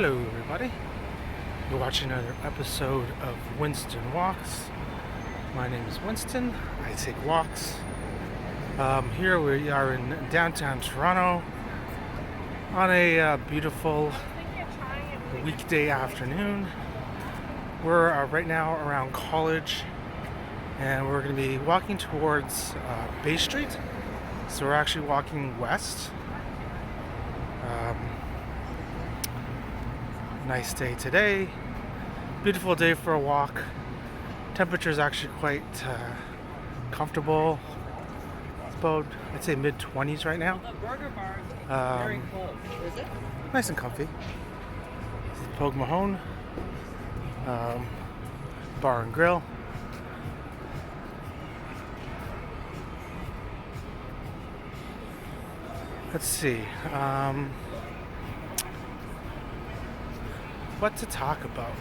Hello, everybody. You're watching another episode of Winston Walks. My name is Winston. I take walks. Here we are in downtown Toronto on a beautiful weekday afternoon. We're right now around College, and we're going to be walking towards Bay Street. So we're actually walking west. Nice day today. Beautiful day for a walk. Temperature is actually quite comfortable. It's about, I'd say, mid-20s right now. Nice and comfy. This is Pogue Mahone Bar and Grill. Let's see. What to talk about?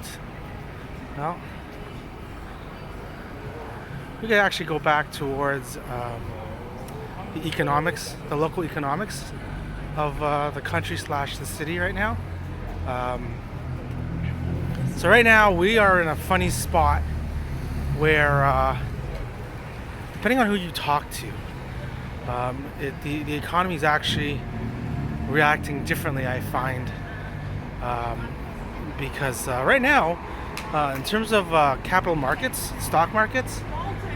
Well, we could actually go back towards the economics, the local economics of the country / the city right now. So right now we are in a funny spot where, depending on who you talk to, the economy is actually reacting differently, I find. Because right now, in terms of capital markets, stock markets,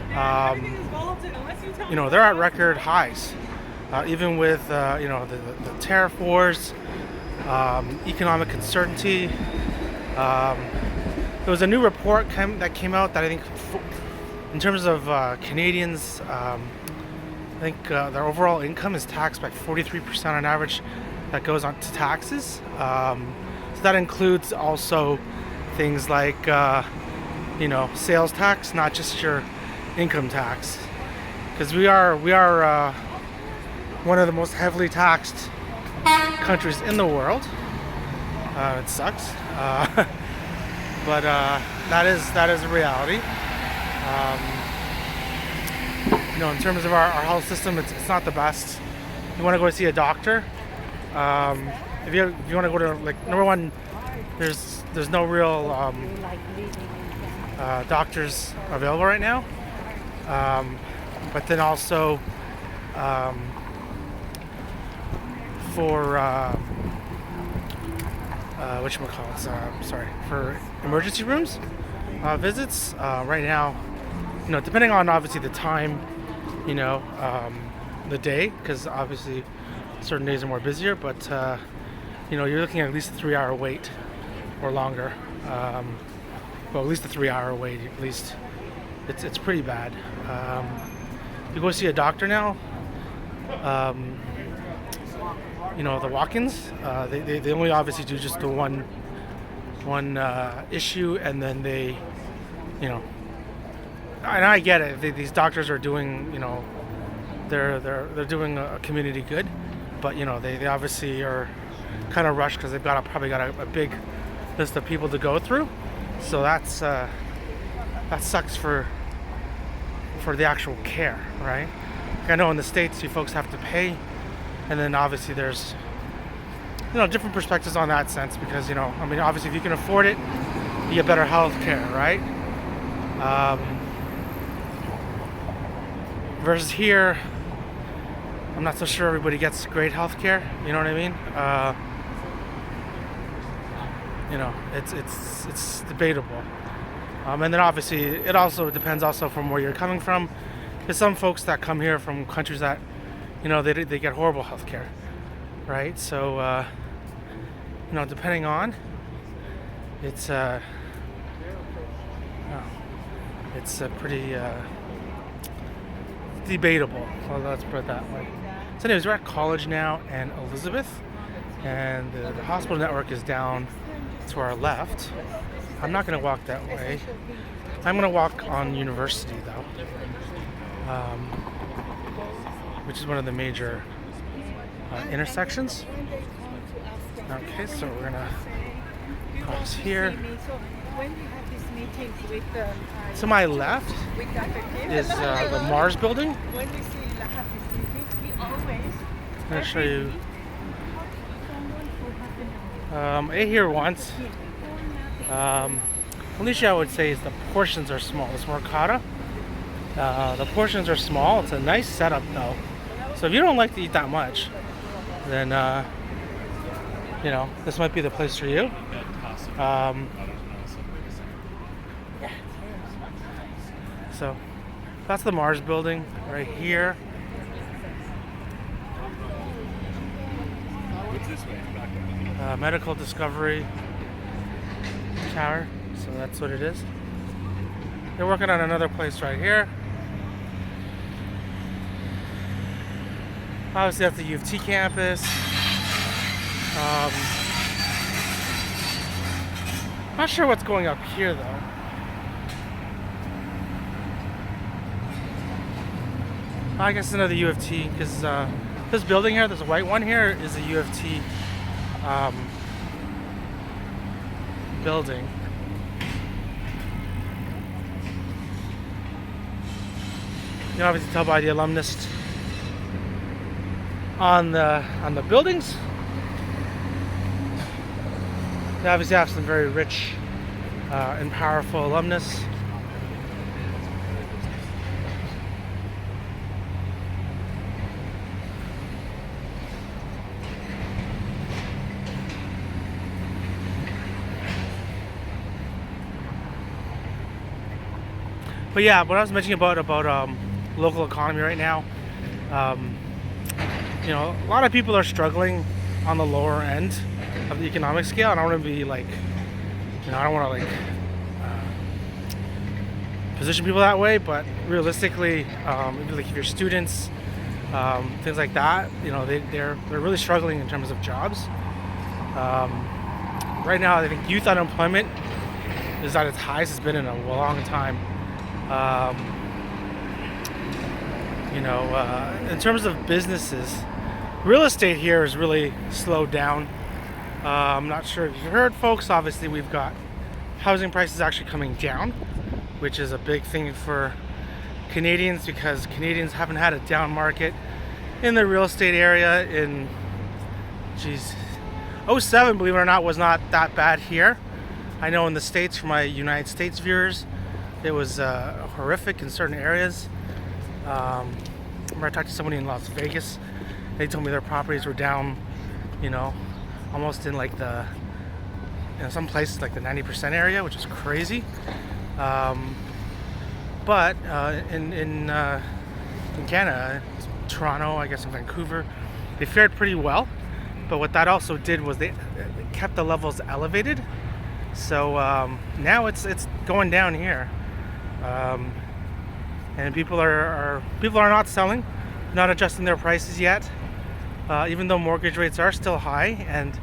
they're at record highs. Even with the tariff wars, economic uncertainty. There was a new report that came out that I think, in terms of Canadians, I think their overall income is taxed by 43% on average. That goes on to taxes. That includes also things like, sales tax, not just your income tax, because we are one of the most heavily taxed countries in the world. It sucks, but that is a reality. In terms of our health system, it's not the best. You want to go see a doctor. If you want to go to, number one, there's no real doctors available right now. But then also for for emergency rooms visits right now. Depending on obviously the time, the day, because obviously certain days are more busier, but you're looking at least a 3-hour wait or longer. At least a 3-hour wait. At least it's pretty bad. You go see a doctor now. The walk-ins. They only obviously do just the one issue, and then they, and I get it. These doctors are doing, they're doing a community good, but they obviously are kind of rushed because they've probably got a big list of people to go through. So that sucks for the actual care, right? I know in the States you folks have to pay, and then obviously there's different perspectives on that sense, because obviously if you can afford it, you get better health care, right? Versus here, I'm not so sure everybody gets great health care. You know what I mean? It's debatable. And then obviously it also depends also from where you're coming from. There's some folks that come here from countries that, they get horrible health care, right? So, depending on, it's pretty debatable. Well, let's put it that way. So anyways, we're at College now and Elizabeth, and the hospital network is down to our left. I'm not going to walk that way. I'm going to walk on University, though, which is one of the major intersections. Okay, so we're going to cross here. To my left is the Mars building. I'm going to show you Ate here once. Only issue I would say is the portions are small. This Mercata, the portions are small. It's a nice setup though. So if you don't like to eat that much, then this might be the place for you. So that's the Mars building right here. Medical Discovery Tower. So that's what it is. They're working on another place right here. Obviously that's the U of T campus. Not sure what's going up here though. I guess another U of T because this building here, there's a white one here, is a U of T building. You can obviously tell by the alumnus on the buildings. They obviously have some very rich and powerful alumnus. But yeah, what I was mentioning about local economy right now, a lot of people are struggling on the lower end of the economic scale. And I don't want to be like, I don't want to position people that way, but realistically, like if you're students, things like that, they're really struggling in terms of jobs. Right now, I think youth unemployment is at its highest it's been in a long time. In terms of businesses, real estate here is really slowed down. I'm not sure if you've heard, folks. Obviously, we've got housing prices actually coming down, which is a big thing for Canadians because Canadians haven't had a down market in the real estate area in, '07, believe it or not, was not that bad here. I know in the States, for my United States viewers, it was horrific in certain areas. I remember I talked to somebody in Las Vegas. They told me their properties were down, almost in like some places like the 90% area, which is crazy. But in Canada, Toronto, I guess in Vancouver, they fared pretty well. But what that also did was they kept the levels elevated. So now it's going down here. And people are not selling, not adjusting their prices yet, even though mortgage rates are still high, and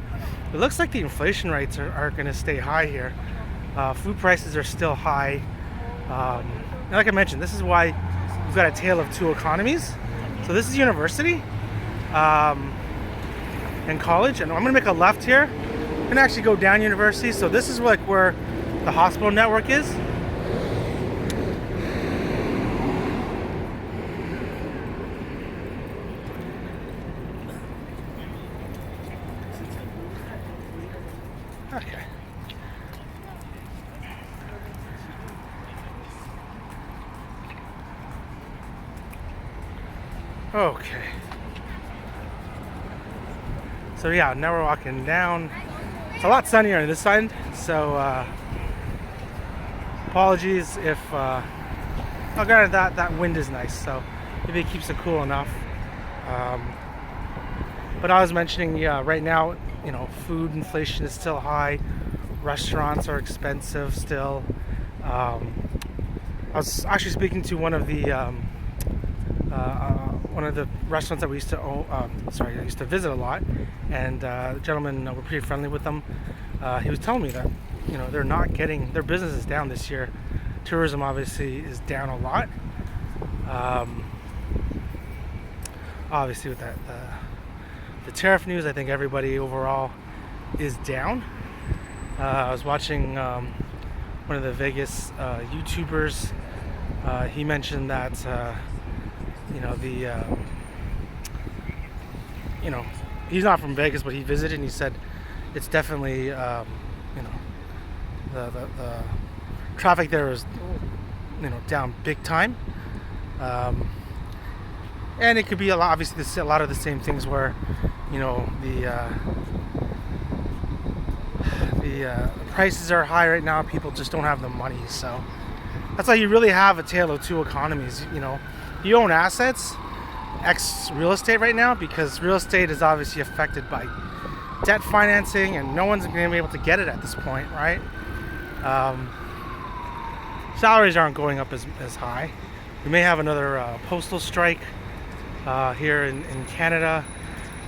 it looks like the inflation rates are going to stay high here. Food prices are still high. And like I mentioned, this is why we've got a tale of two economies. So this is university and college, and I'm going to make a left here and actually go down university. So this is like where the hospital network is. Okay. Okay. So yeah, now we're walking down. It's a lot sunnier on this side, so apologies if granted that wind is nice, so maybe it keeps it cool enough. But I was mentioning, right now, food inflation is still high. Restaurants are expensive still. I was actually speaking to one of the restaurants that we used to I used to visit a lot, and the gentleman, we're pretty friendly with them. He was telling me that they're not getting, their business is down this year. Tourism obviously is down a lot. Obviously with that the tariff news, I think everybody overall is down. I was watching one of the Vegas YouTubers. He mentioned that he's not from Vegas, but he visited and he said, it's definitely you know the traffic there is down big time. Um, and it could be obviously a lot of the same things where the prices are high right now. People just don't have the money, so that's why you really have a tale of two economies. You own assets, ex real estate right now, because real estate is obviously affected by debt financing, and no one's going to be able to get it at this point, right? Salaries aren't going up as high. We may have another postal strike here in Canada,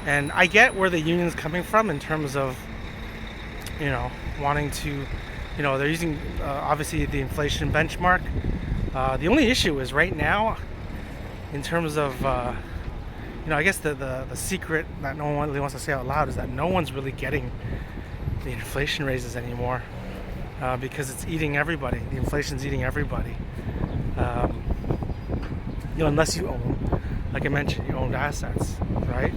and I get where the union's coming from in terms of wanting to, they're using obviously the inflation benchmark. The only issue is right now, in terms of I guess the secret that no one really wants to say out loud is that no one's really getting the inflation raises anymore, because it's eating everybody. The inflation's eating everybody. Unless you own, like I mentioned, you own assets, right?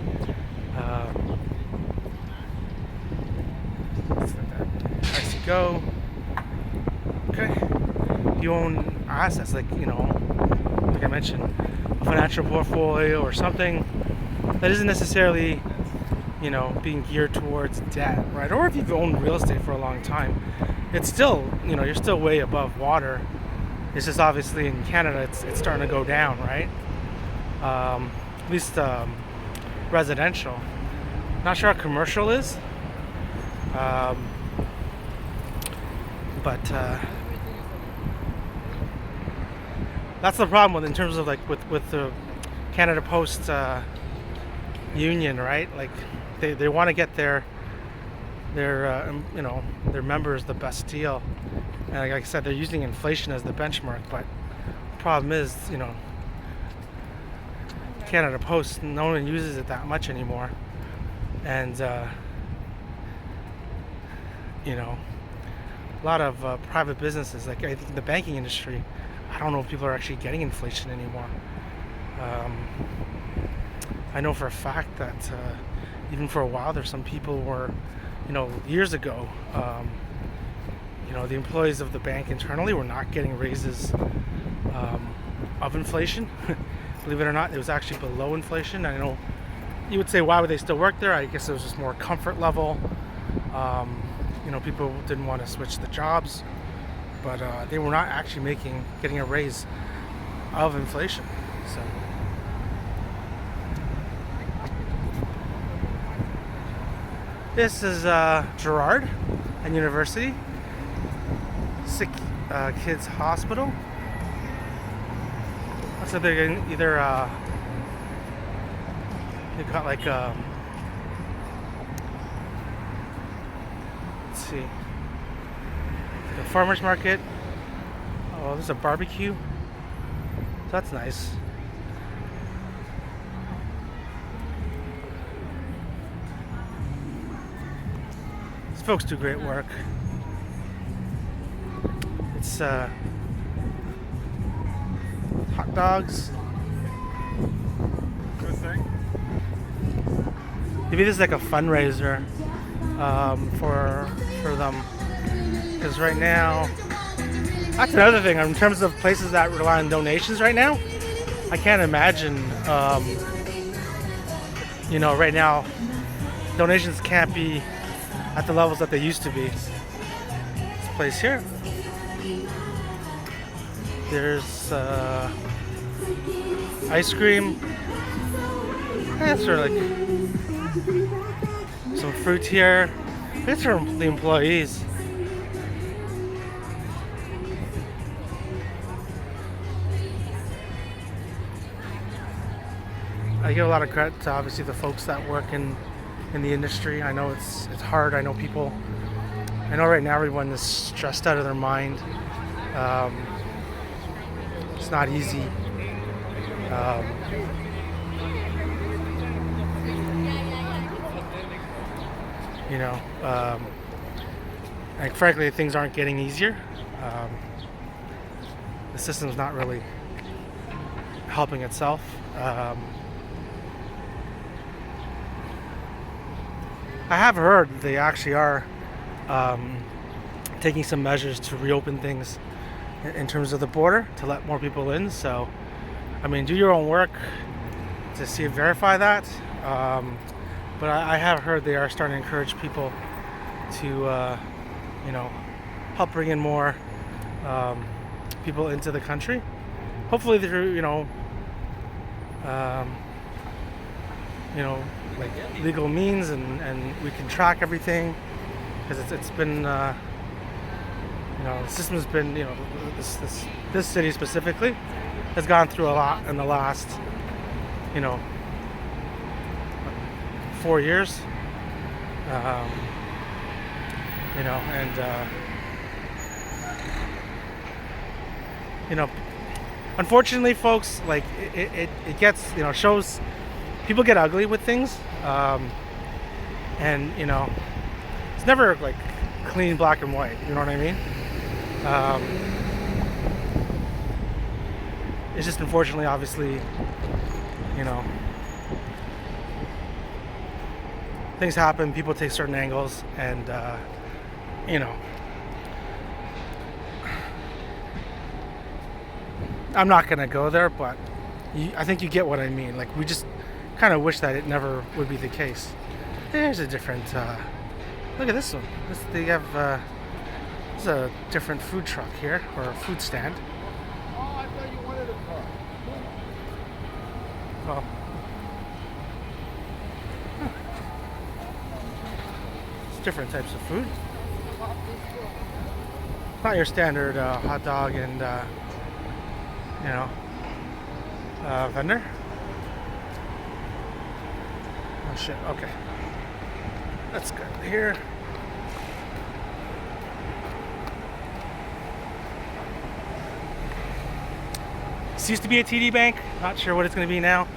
As you go, okay. You own assets, like I mentioned, a financial portfolio or something that isn't necessarily, being geared towards debt, right? Or if you've owned real estate for a long time, it's still, you're still way above water. It's just obviously in Canada, it's starting to go down, right? At least residential. Not sure how commercial is, but that's the problem in terms of with the Canada Post union, right? Like they want to get their members the best deal, and like I said, they're using inflation as the benchmark. But the problem is, Canada Post, no one uses it that much anymore, and a lot of private businesses, like I think in the banking industry, I don't know if people are actually getting inflation anymore. I know for a fact that even for a while there's some people were, years ago, the employees of the bank internally were not getting raises of inflation. Believe it or not, it was actually below inflation. I know you would say, why would they still work there? I guess it was just more comfort level. People didn't want to switch the jobs, but they were not actually getting a raise of inflation. So this is Gerard and University, Sick Kids Hospital. So they're getting either they've got like let's see, the farmers market. Oh, there's a barbecue. So that's nice. These folks do great work. It's hot dogs. Good thing. Maybe this is like a fundraiser for them, because right now, that's another thing in terms of places that rely on donations right now. I can't imagine, right now, donations can't be at the levels that they used to be. This place here, there's ice cream. That's sort of like some fruit here. It's for the employees. I give a lot of credit to obviously the folks that work in the industry. I know it's hard. I know right now everyone is stressed out of their mind. It's not easy. And frankly, things aren't getting easier. The system's not really helping itself. I have heard they actually are um, taking some measures to reopen things in terms of the border to let more people in. So, I mean, do your own work to see and verify that. But I have heard they are starting to encourage people to, you know, help bring in more um, people into the country. Hopefully through, um, like legal means, and we can track everything because it's been, the system's been, this city specifically has gone through a lot in the last, you know, 4 years. Um, and unfortunately, folks, like it gets, shows people get ugly with things, and it's never like clean black and white. You know what I mean? It's just unfortunately, obviously, you know, things happen. People take certain angles, and you know. I'm not gonna go there, but I think you get what I mean. Like, we just kind of wish that it never would be the case. Here's a different. Look at this one. They have. This is a different food truck here, or a food stand. Oh, I thought you wanted a car. Well, it's different types of food. Not your standard hot dog and vendor. Oh shit. Okay, that's good. Here. This used to be a TD Bank. Not sure what it's going to be now.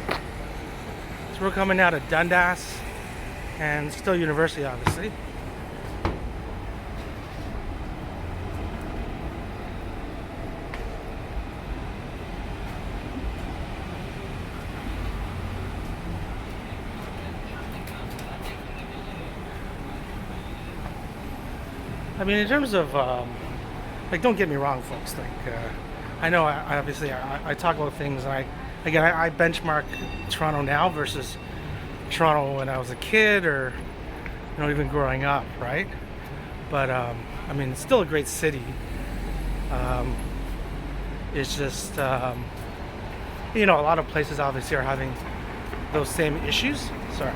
So we're coming out of Dundas, and still University, obviously. I mean, in terms of, like, don't get me wrong, folks. Like, I know, I obviously, I talk about things, and I benchmark Toronto now versus Toronto when I was a kid, or, even growing up, right? But, I mean, it's still a great city. It's just, a lot of places obviously are having those same issues. Sorry.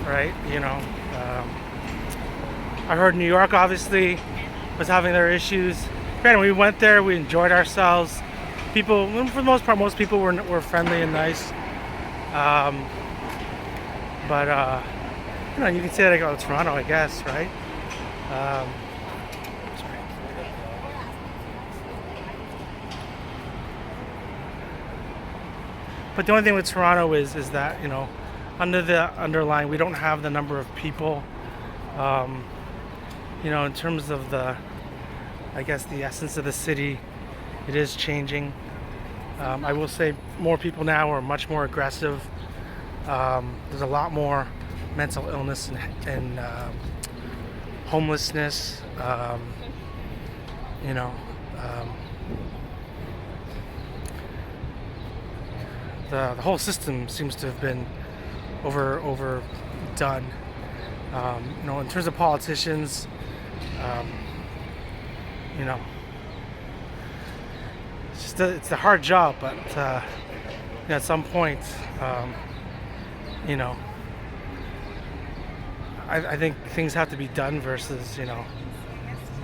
Right? I heard New York obviously was having their issues. Granted, we went there, we enjoyed ourselves. People, for the most part, most people were friendly and nice. But you can say that about Toronto, I guess, right? Sorry. But the only thing with Toronto is that, under the underlying, we don't have the number of people. In terms of the essence of the city, it is changing. I will say more people now are much more aggressive. There's a lot more mental illness and homelessness. The whole system seems to have been overdone. In terms of politicians, it's a hard job, but at some point, I think things have to be done versus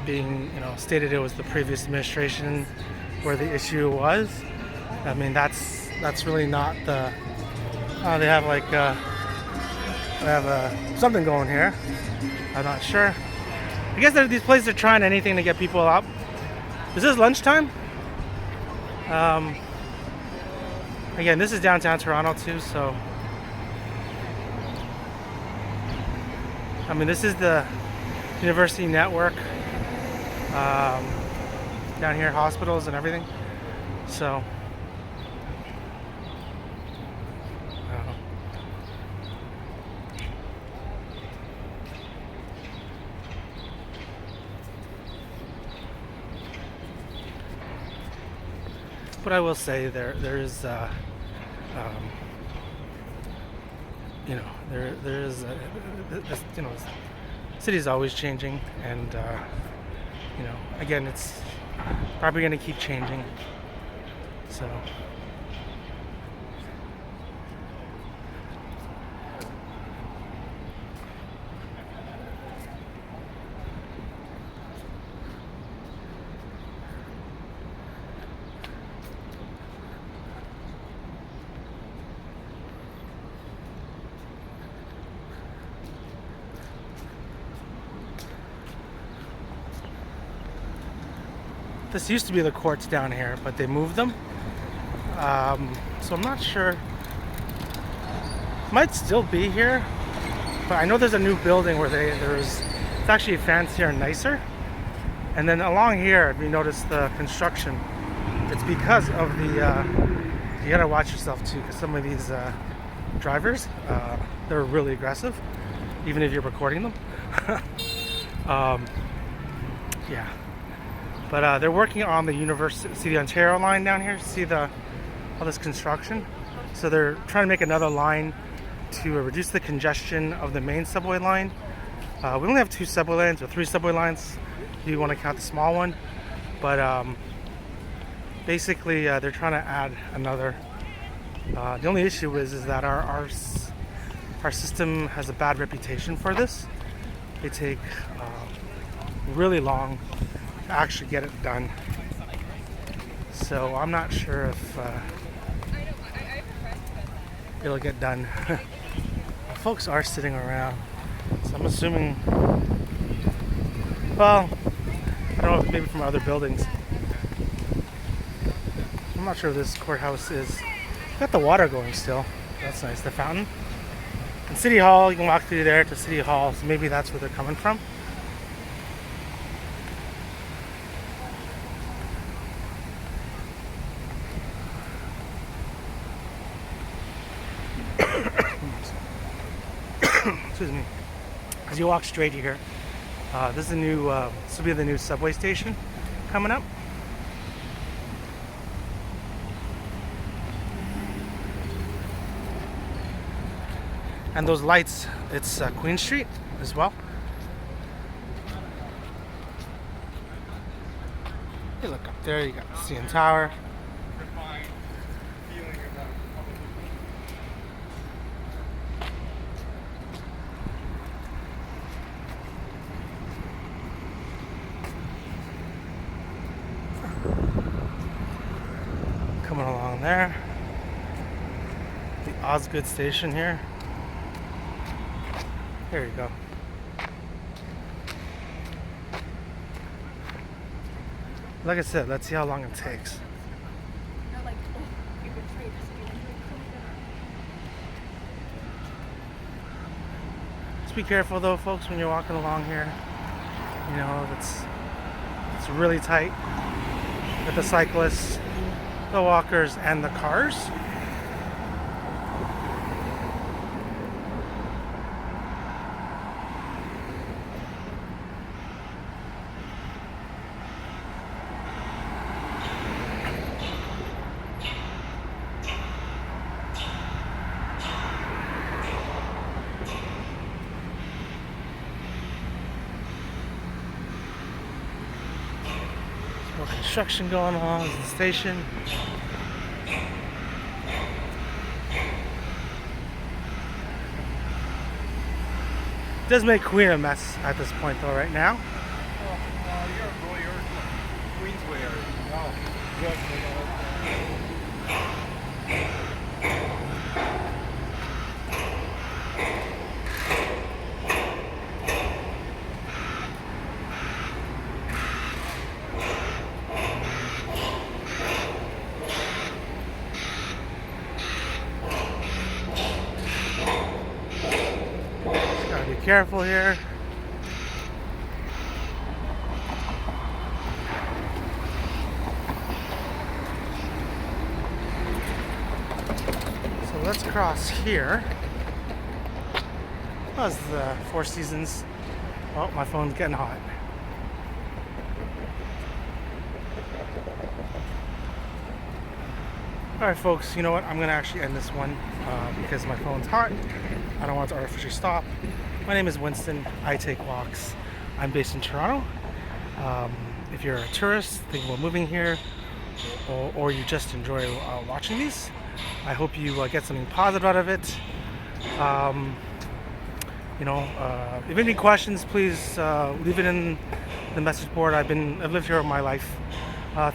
being stated it was the previous administration where the issue was. I mean, that's really not the. They have something going here. I'm not sure. I guess these places are trying anything to get people up. Is this lunchtime? Again, this is downtown Toronto too, so I mean, this is the university network down here, hospitals and everything. So But I will say there is um, there is this, the city is always changing, and again, it's probably going to keep changing. So. This used to be the courts down here, but they moved them. So I'm not sure. Might still be here, but I know there's a new building where it's actually fancier and nicer. And then along here, if you notice the construction, it's because of the. You gotta watch yourself too, because some of these drivers, they're really aggressive, even if you're recording them. Yeah. But they're working on the University of Ontario line down here. See all this construction? So they're trying to make another line to reduce the congestion of the main subway line. We only have 2 subway lines, or 3 subway lines if you want to count the small one. But basically, they're trying to add another. The only issue is that our system has a bad reputation for this. They take really long actually get it done. So I'm not sure if it'll get done. Folks are sitting around, so I'm assuming, well, I don't know, maybe from other buildings. I'm not sure if this courthouse is. Got the water going still. That's nice. The fountain. And City Hall, you can walk through there to City Hall, so maybe that's where they're coming from. Excuse me. As you walk straight here, this is a new. This will be the new subway station coming up. And those lights, it's Queen Street as well. You look up there, you got the CN Tower. Coming along there. The Osgood station here. There you go. Like I said, let's see how long it takes. Just be careful though, folks, when you're walking along here. You know, it's really tight with the cyclists, the walkers, and the cars. More construction going on at the station. It does make Queen a mess at this point though right now. You're Queensway. No. Be careful here. So let's cross here. How's the Four Seasons? Oh, my phone's getting hot. All right, folks. You know what? I'm gonna actually end this one because my phone's hot. I don't want it to artificially stop. My name is Winston. I take walks. I'm based in Toronto. If you're a tourist thinking about moving here, or you just enjoy watching these, I hope you get something positive out of it. If you have any questions, please leave it in the message board. I've lived here all my life.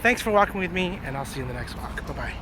Thanks for walking with me, and I'll see you in the next walk. Bye bye.